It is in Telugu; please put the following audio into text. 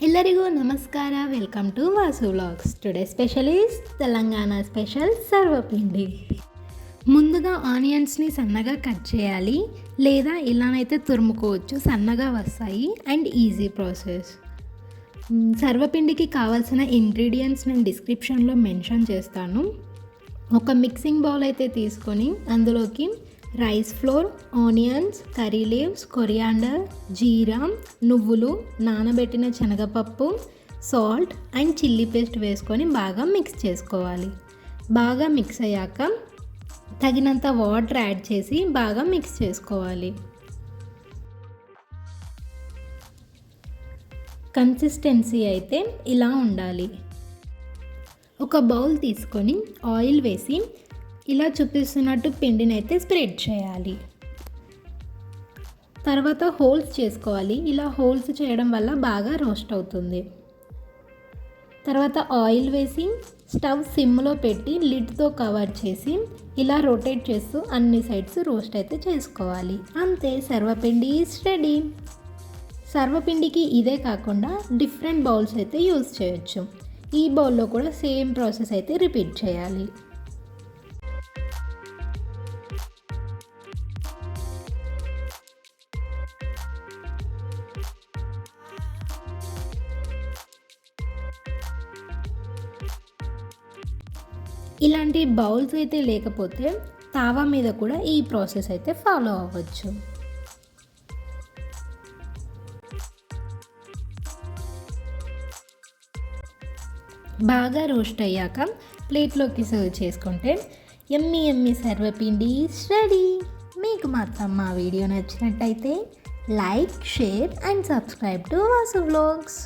ಎಲ್ಲರಿಗೂ ನಮಸ್ಕಾರ. Welcome to Vasu vlogs. Today special is Telangana special sarvapindi. ముందుగా ఆనియన్స్ని సన్నగా కట్ చేయాలి, లేదా ఇలానైతే తురుముకోవచ్చు, సన్నగా వస్తాయి అండ్ ఈజీ ప్రాసెస్. సర్వపిండికి కావాల్సిన ఇంగ్రీడియంట్స్ నేను డిస్క్రిప్షన్లో మెన్షన్ చేస్తాను. ఒక మిక్సింగ్ బౌల్ అయితే తీసుకొని అందులోకి rice flour, onions, curry leaves, coriander, జీరా, నువ్వులు, నానబెట్టిన శనగపప్పు, సాల్ట్ అండ్ చిల్లీ పేస్ట్ వేసుకొని బాగా మిక్స్ చేసుకోవాలి. బాగా మిక్స్ అయ్యాక తగినంత వాటర్ యాడ్ చేసి బాగా మిక్స్ చేసుకోవాలి. కన్సిస్టెన్సీ అయితే ఇలా ఉండాలి. ఒక బౌల్ తీసుకొని ఆయిల్ వేసి ఇలా చూపిస్తున్నట్టు పిండిని అయితే స్ప్రెడ్ చేయాలి. తర్వాత హోల్స్ చేసుకోవాలి. ఇలా హోల్స్ చేయడం వల్ల బాగా రోస్ట్ అవుతుంది. తర్వాత ఆయిల్ వేసి స్టవ్ సిమ్లో పెట్టి లిడ్తో కవర్ చేసి ఇలా రొటేట్ చేస్తూ అన్ని సైడ్స్ రోస్ట్ అయితే చేసుకోవాలి. అంతే, సర్వపిండి ఈజ్ రెడీ. సర్వపిండికి ఇదే కాకుండా డిఫరెంట్ బౌల్స్ అయితే యూజ్ చేయొచ్చు. ఈ బౌల్లో కూడా సేమ్ ప్రాసెస్ అయితే రిపీట్ చేయాలి. ఇలాంటి బౌల్స్ అయితే లేకపోతే తావా మీద కూడా ఈ ప్రాసెస్ అయితే ఫాలో అవ్వచ్చు. బాగా రోస్ట్ అయ్యాక ప్లేట్లోకి సర్వ్ చేసుకుంటే యమ్మీ యమ్మీ సర్వపిండి రెడీ. మీకు మాత్రం మా వీడియో నచ్చినట్టయితే like, share and subscribe to Vasu vlogs.